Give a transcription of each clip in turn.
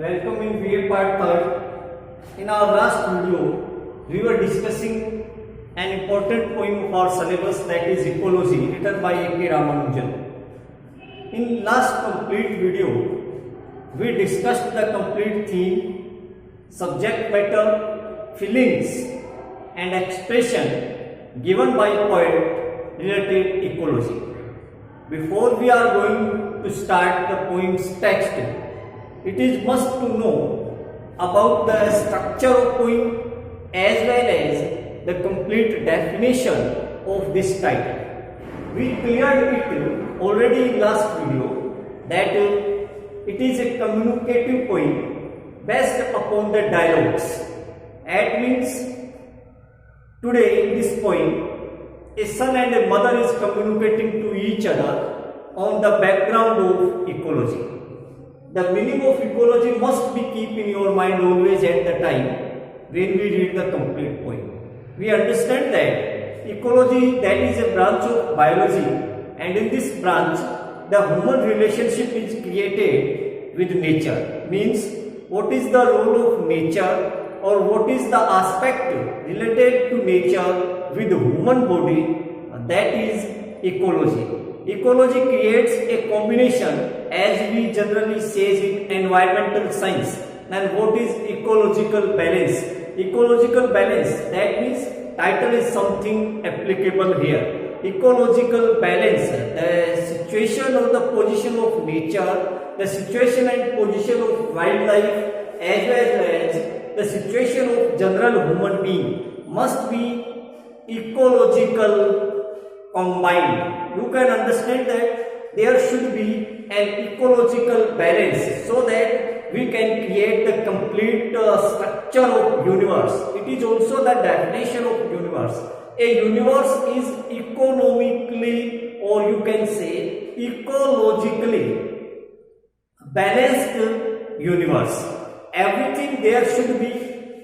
Welcome in VA part 3rd. In our last video, we were discussing an important poem of our syllabus, that is Ecology, written by A.K. Ramanujan. In last complete video, we discussed the complete theme, subject matter, feelings and expression given by poet related ecology. Before we are going to start the poem's text, it is must to know about the structure of poem as well as the complete definition of this title. We cleared it already in last video that it is a communicative poem based upon the dialogues. That means today in this poem, a son and a mother is communicating to each other on the background of ecology. The meaning of ecology must be keep in your mind always at the time when we read the complete poem. We understand that ecology, that is a branch of biology, and in this branch the human relationship is created with nature. Means what is the role of nature or what is the aspect related to nature with human body, that is ecology. Ecology creates a combination, as we generally say in environmental science. And what is ecological balance? Ecological balance, that means title is something applicable here. Ecological balance, the situation or the position of nature, the situation and position of wildlife, as well as the situation of general human being must be ecological combined. You can understand that there should be an ecological balance so that we can create the complete structure of universe. It is also the definition of universe. A universe is economically, or you can say ecologically balanced universe. Everything there should be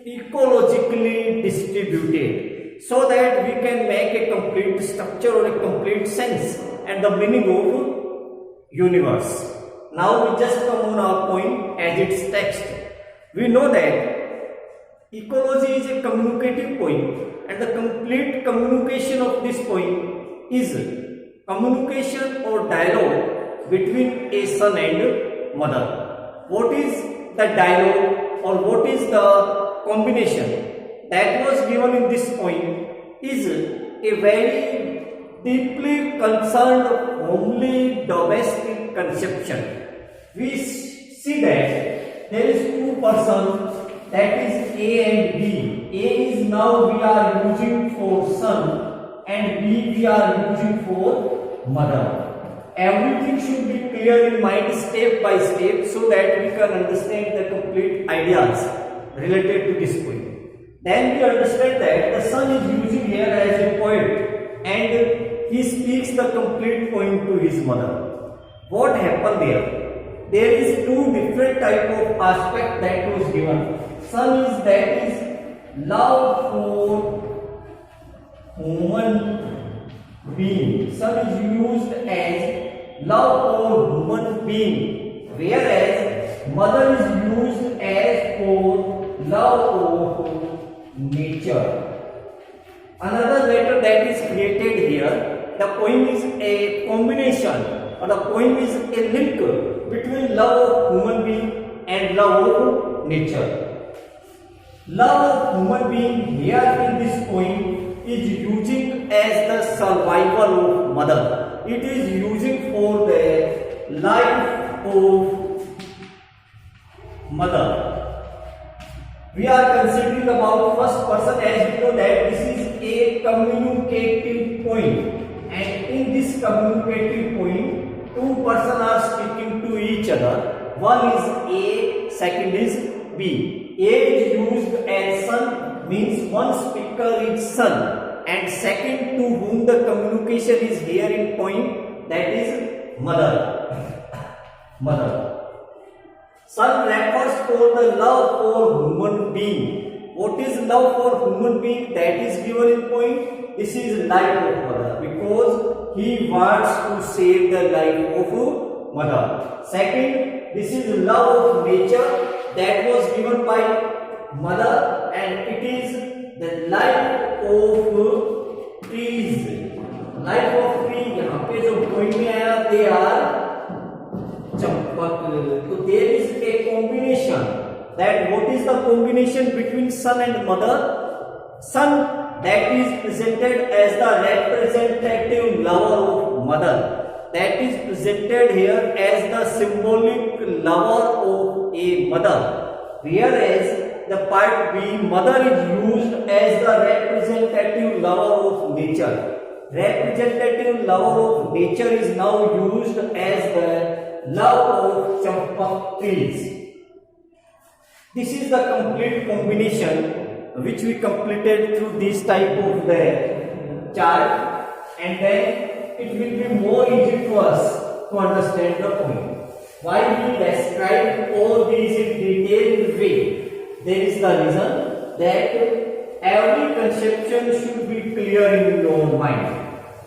ecologically distributed so that we can make a complete structure or a complete sense and the meaning of universe. Now we just come on our point as its text. We know that ecology is a communicative poem, and the complete communication of this poem is communication or dialogue between a son and mother. What is the dialogue or what is the combination that was given in this poem is a very deeply concerned homely domestic conception. We see that there is two persons, that is A and B. A is now we are using for son and B we are using for mother. Everything should be clear in mind step by step so that we can understand the complete ideas related to this poem. Then we understand that the son is using here as a poet and he speaks the complete poem to his mother. What happened there? There is two different type of aspect that was given. Son is, that is love for human being. Son is used as love for human being, whereas mother is used as for love of nature. Another letter that is created here, the poem is a combination or the poem is a link between love of human being and love of nature. Love of human being here in this poem is using as the survival of mother. It is using for the life of mother. We are considering about first person, as we know that this is a communicative poem, and in this communicative poem, two persons are speaking to each other. One is A, second is B. A is used as son, means one speaker is son, and second to whom the communication is here in poem, that is mother. Mother. Son refers for the love for human being. What is love for human being? That is given in poem. This is life of mother, because he wants to save the life of mother. Second, this is love of nature, that was given by mother, and it is the life of trees. Life of tree, यहाँ पे जो point में आया, they are Champak. तो there is a combination. That what is the combination between son and mother? Son, that is presented as the representative lover of mother. That is presented here as the symbolic lover of a mother. Whereas the part B, mother, is used as the representative lover of nature. Representative lover of nature is now used as the love of champak trees. This is the complete combination which we completed through this type of the chart, and then it will be more easy to us to understand the point. Why we describe all these in detailed way? There is the reason that every conception should be clear in your mind.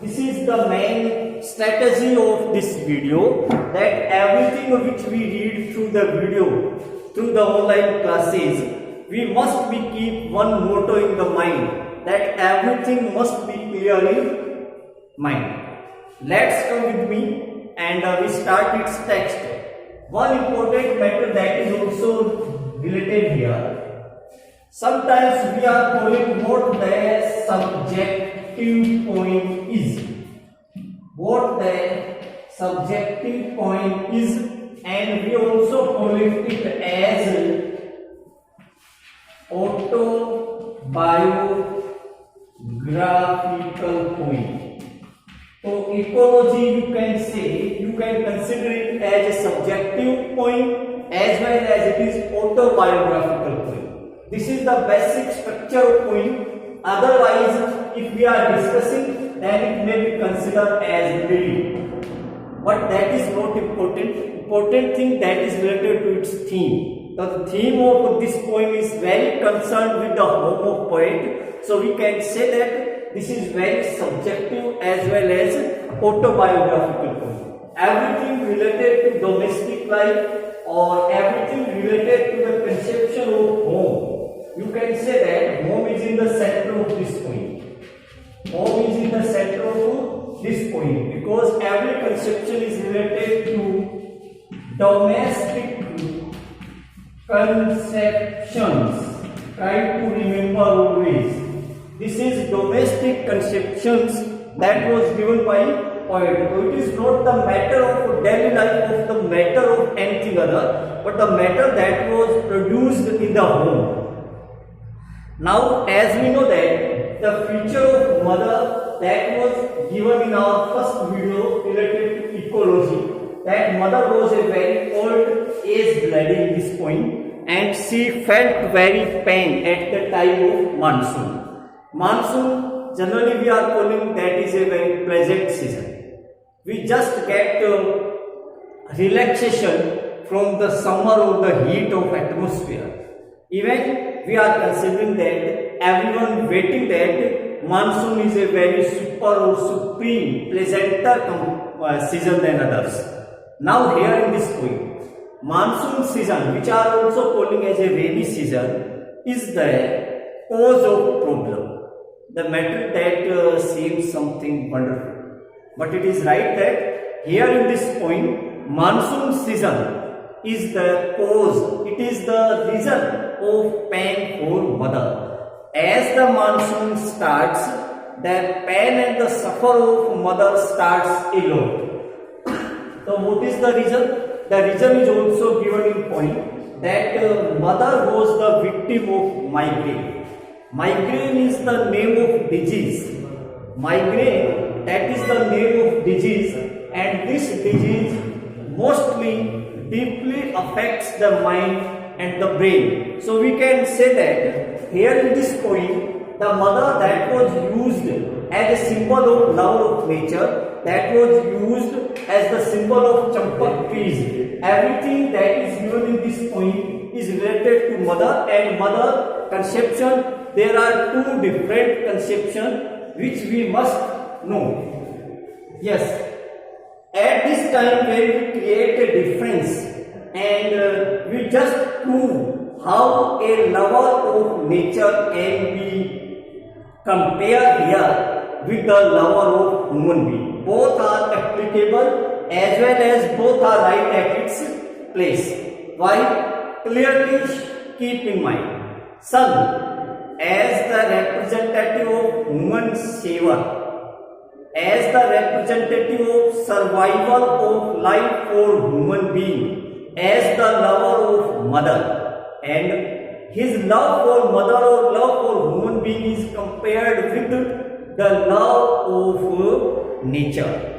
This is the main strategy of this video, that everything which we read through the video, through the online classes, we must be keep one motto in the mind, that everything must be clear in mind. Let's come with me and we start its text. One important matter that is also related here. Sometimes we are calling what the subjective point is. What the subjective point is, and we also call it as autobiographical point. So ecology, you can say, you can consider it as a subjective point as well as it is autobiographical point. This is the basic structure of point. Otherwise, if we are discussing, then it may be considered as belief. But that is not important. Important thing that is related to its theme. The theme of this poem is very concerned with the home of poet. So we can say that this is very subjective as well as autobiographical poem. Everything related to domestic life or everything related to the conception of home, you can say that home is in the center of this point. Home is in the center of this point because every conception is related to domestic conceptions. Try to remember always. This is domestic conceptions that was given by poet. So it is not the matter of daily life of the matter of anything other, but the matter that was produced in the home. Now, as we know that the feature of mother that was given in our first video related to ecology, that mother was a very old aged lady in this point, and she felt very pain at the time of monsoon. Monsoon, generally we are calling that is a very pleasant season. We just get relaxation from the summer or the heat of atmosphere. Even we are considering that everyone waiting that monsoon is a very super or supreme pleasanter season than others. Now here in this point, monsoon season, which are also calling as a rainy season, is the cause of problem. The matter that seems something wonderful, but it is right that here in this point, monsoon season is the cause, it is the reason of pain for mother. As the monsoon starts, the pain and the suffer of mother starts a lot. So what is the reason? The reason is also given in point that mother was the victim of migraine. Migraine is the name of disease. Migraine, that is the name of disease, and this disease mostly deeply affects the mind and the brain. So we can say that here in this point, the mother that was used as a symbol of love of nature, that was used as the symbol of champak trees. Everything that is given in this point is related to mother and mother conception. There are two different conceptions which we must know. Yes, at this time when we create a difference and we just prove how a lover of nature can be compared here with the lover of human being. Both are applicable as well as both are right at its place. Why? Clearly keep in mind, sun as the representative of human savior, as the representative of survival of life for human being, as the lover of mother, and his love for mother or love for human being is compared with the love of nature.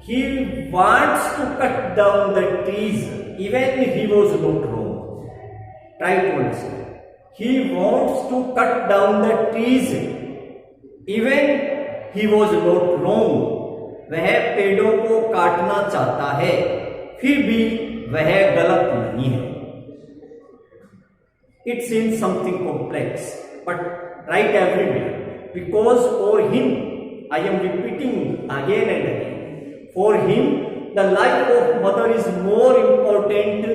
He wants to cut down the trees even if he was not wrong. Try to understand. He wants to cut down the trees even he was not wrong. वह पेड़ों को काटना चाहता है, फिर भी वह गलत नहीं है. It seems something complex, but right everywhere. Because for him, I am repeating again and again, for him, the life of mother is more important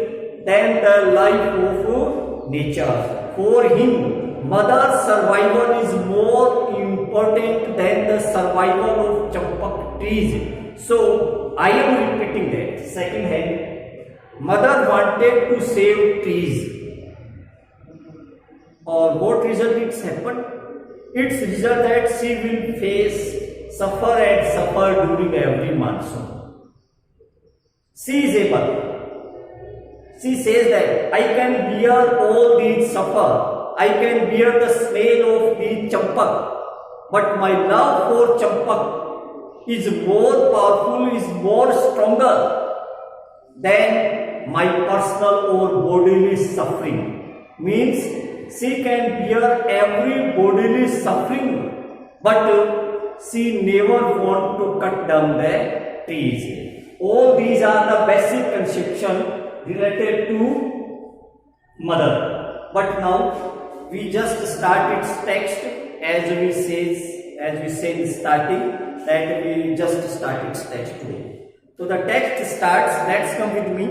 than the life of nature. For him, mother's survival is more important than the survival of champak trees. So, I am repeating that. Second hand, mother wanted to save trees. Or what result it's happened? Its result that she will suffer and suffer during every monsoon. She is able. She says that I can bear all these suffer. I can bear the smell of the champak. But my love for champak is more powerful, is more stronger than my personal or bodily suffering. Means she can bear every bodily suffering, but she never want to cut down the trees. All these are the basic conception related to mother. But now we just start its text as we said in starting that we just start its text today. So the text starts. Let's come with me.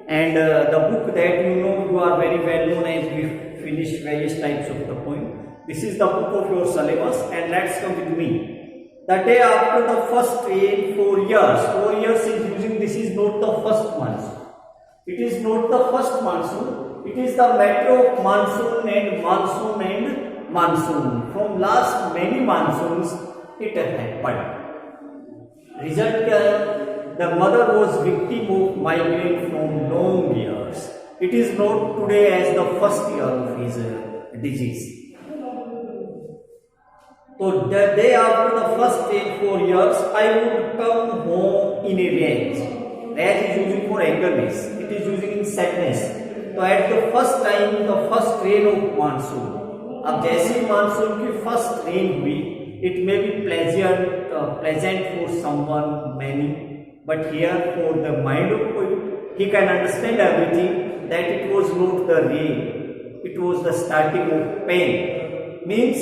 And the book that you are very well known as we finish various types of the poem. This is the book of your syllabus, and let's come with me. The day after the first rain, 4 years. 4 years is using, this is not the first monsoon. It is not the first monsoon. It is the matter of monsoon and monsoon and monsoon. From last many monsoons, it happened. Result kya hai? The mother was victim of migraine from long years. It is not today as the first year of his disease. So the day after the first 4 years, I would come home in a rage. Rage is using for angerness. It is using in sadness. So at the first time, the first rain of monsoon. अब जैसे monsoon की first rain हुई, it may be pleasant for someone, many. But here, for the mind of poet, he can understand everything that it was not the rain, it was the starting of pain. Means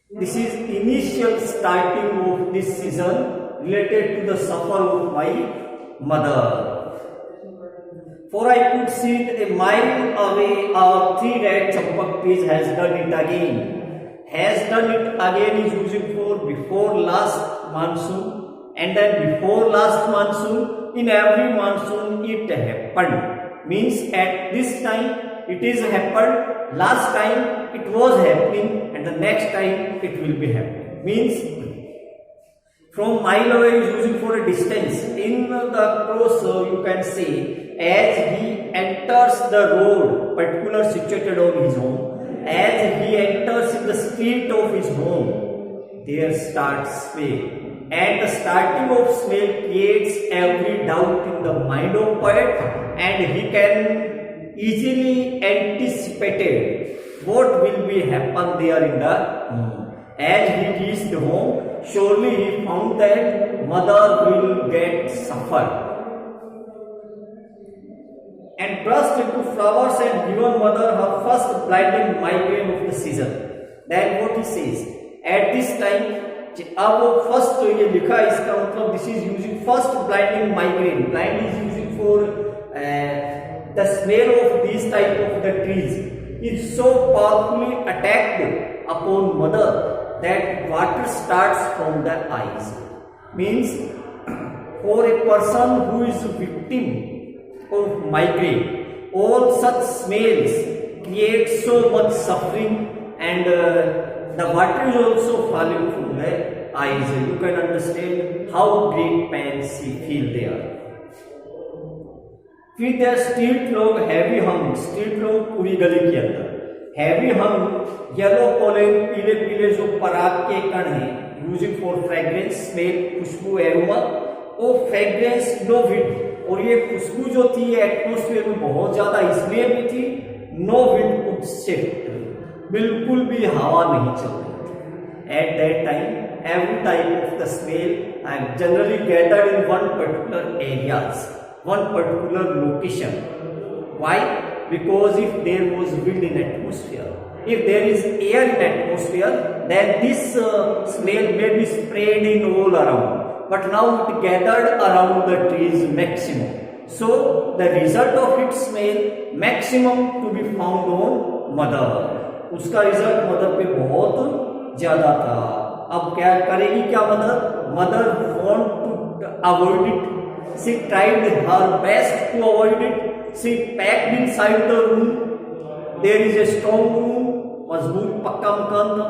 this is initial starting of this season related to the suffer of my mother. For I could see a mile away, our 3 red champak trees has done it again. Has done it again is using for before last monsoon. And then before last monsoon, in every monsoon it happened. Means at this time it is happened, last time it was happening, and the next time it will be happening. Means from mile away is using for a distance. In the cross you can see as he enters the road, particular situated on his home, as he enters in the street of his home, there starts faith. And the starting of smell creates every doubt in the mind of poet, and he can easily anticipate what will be happen there in the home. As he reached home, surely he found that mother will get suffered. And burst into flowers and given mother her first blinding migraine of the season. Then what he says, at this time, अब first ये लिखा है, इसका मतलब this is using first blinding migraine. Blind is using for the smell of these type of the trees is so powerfully attacked upon mother that water starts from the eyes. Means for a person who is victim of migraine, all such smells create so much suffering, and the water is also falling from the eyes. You can understand how great pain she feel there. फिर the street लोग heavy हम, street लोग पूरी गली के अंदर heavy हम yellow pollen, पीले पीले जो पराग के कण हैं, यूजिंग फॉर फ्रेग्रेंस, स्मेल, खुशबू, एरोमा, वो फ्रेग्रेंस नो विंड, और ये खुशबू जो थी एटमोस्फेयर में बहुत ज्यादा इसलिए भी थी, नो विंड कुड शिफ्ट, बिल्कुल भी हवा नहीं चल रही। At that time every type of the smell are generally gathered in one particular areas, one particular location. Why? Because if there was wind in atmosphere, if there is air in atmosphere, then this smell may be spread in all around. But now it gathered around the trees maximum. So the result of its smell maximum to be found on mother. उसका result mother पे बहुत ज्यादा था। अब क्या करेगी क्या mother? Mother want to avoid it. She tried her best to avoid it. She packed inside the room. There is a strong room, मजबूत पक्का मकान था,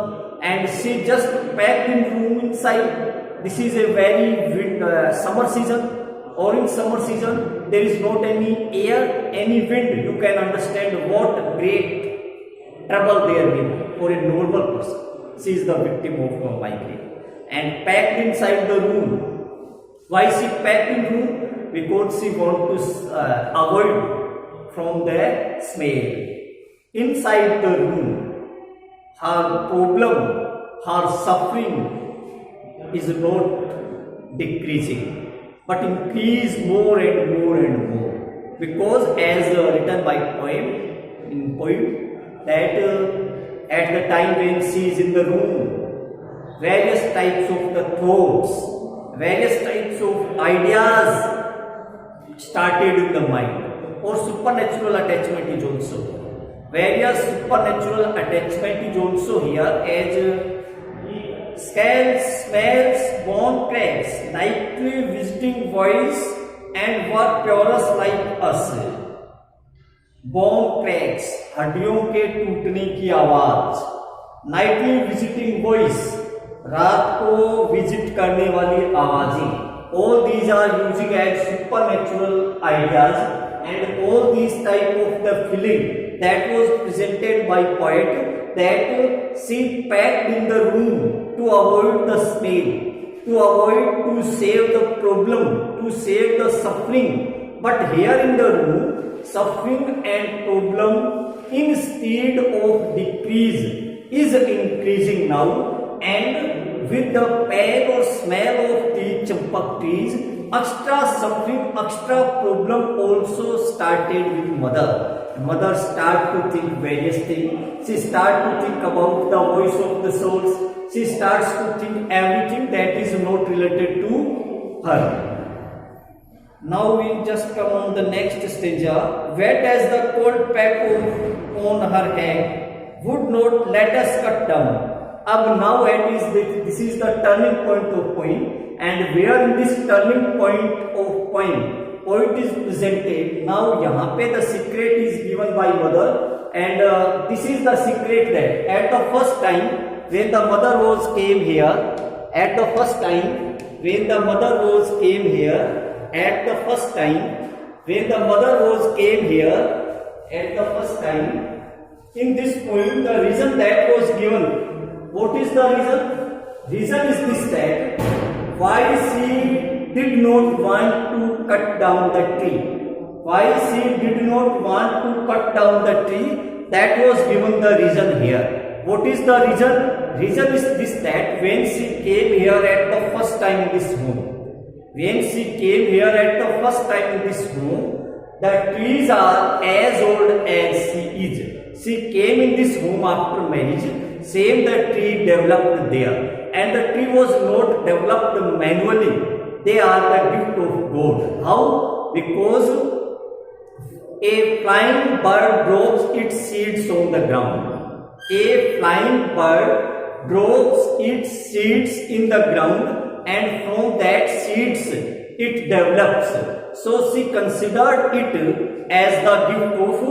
and she just packed in room inside. This is a very summer season, or in summer season there is not any air, any wind. You can understand what great trouble there will be for a normal person. She is the victim of migraine and packed inside the room. Why she packed in room? Because she want to avoid from the smell. Inside the room, her problem, her suffering is not decreasing, but increase more and more and more. Because as written by poem, that at the time when she is in the room, various types of the thoughts, various types of ideas started in the mind, or supernatural attachment is also. Various supernatural attachment is also here, as scales, smells, bone cracks, nightly visiting voice, and were purest like us. Bone cracks, हड्डियों के टूटने की आवाज, Knightley visiting voice, रात को visit करने वाली आवाजें, all these are using as supernatural ideas, and all these type of the feeling that was presented by poet, that she packed in the room to avoid the smell, to avoid, to save the problem, to save the suffering. But here in the room, suffering and problem instead of decrease is increasing now, and with the pain or smell of the champak trees, extra suffering, extra problem also started with mother. Mother start to think various things. She start to think about the voice of the souls. She starts to think everything that is not related to her. Now we just come on the next stanza. Wet as the cold pack on her head, would not let us cut down. अब now this is the turning point of poem, and where in this turning point of poem, poet is presented. Now यहाँ पे the secret is given by mother, and this is the secret that at the first time when the mother was came here, at the first time when the mother was came here, at the first time when the mother was came here, at the first time, in this poem the reason that was given. What is the reason? Reason is this, that why she did not want to cut down the tree. Why she did not want to cut down the tree, that was given the reason here. What is the reason? Reason is this, that when she came here at the first time in this home, when she came here at the first time in this home, the trees are as old as she is. She came in this home after marriage. Same the tree developed there, and the tree was not developed manually. They are the gift of God. How? Because a flying bird drops its seeds on the ground. A flying bird drops its seeds in the ground and from that seeds it develops. So she considered it as the gift of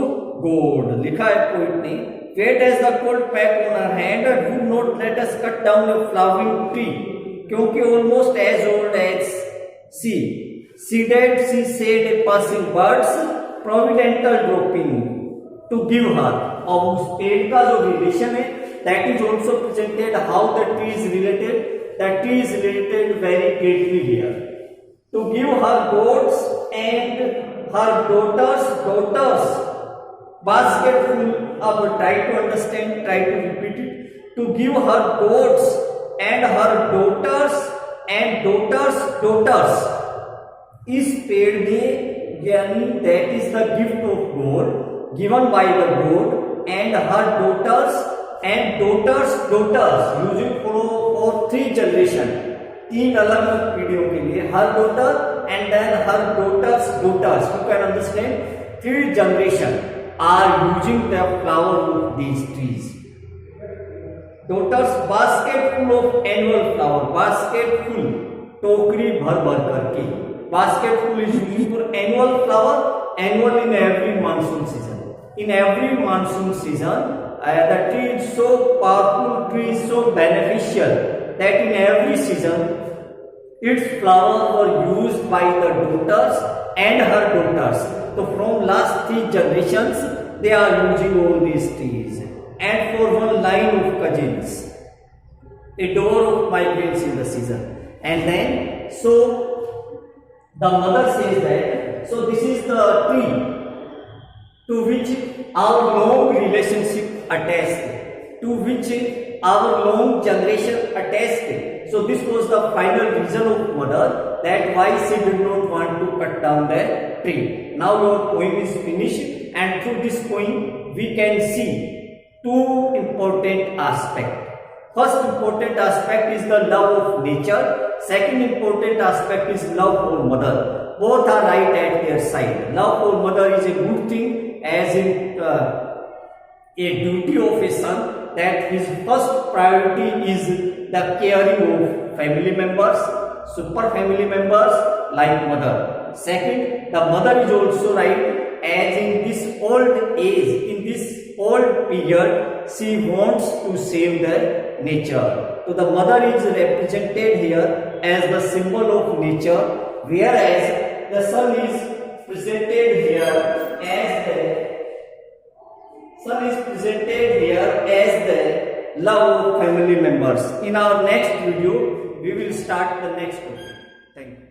God. लिखा है poet ने, Fate has the cold pack on her hand and would not let us cut down a flowering tree, क्योंकि almost as old as she. Seeded, she said a passing birds, providential dropping to give her. और उस पेड़ का जो relation है, that is also presented how the tree is related. That tree is related very greatly here. To give her goats and her daughters, basket full of, try to understand, try to repeat it. To give her goats and her daughters इस पेड़ में यानी that is the gift of God given by the God and her daughters using for 3 generation, 3 अलग पीढ़ियों के लिए, her daughter and then her daughters, you can understand 3 generation are using the flower of these trees. Daughters basket full of annual flower, basket full टोकरी भर करके, basket full is used for annual flower, annual in every monsoon season. In every monsoon season, the tree is so powerful, tree is so beneficial that in every season its flowers were used by the daughters and her daughters. So from last 3 generations they are using all these trees. And for one line of cousins, a door of migrants in the season. And then so the mother says that, so this is the tree to which our long relationship attached, to which our long generation attached. So this was the final reason of mother that why she did not want to cut down the tree. Now your poem is finished, and through this poem we can see 2 important aspects. First important aspect is the love of nature. Second important aspect is love for mother. Both are right at their side. Love for mother is a good thing, as in a duty of a son, that his first priority is the caring of family members, super family members like mother. Second, the mother is also right, as in this old age, in this old period, she wants to save the nature. So the mother is represented here as the symbol of nature, whereas the son is presented here as the love of family members. In our next video, we will start the next topic. Thank you.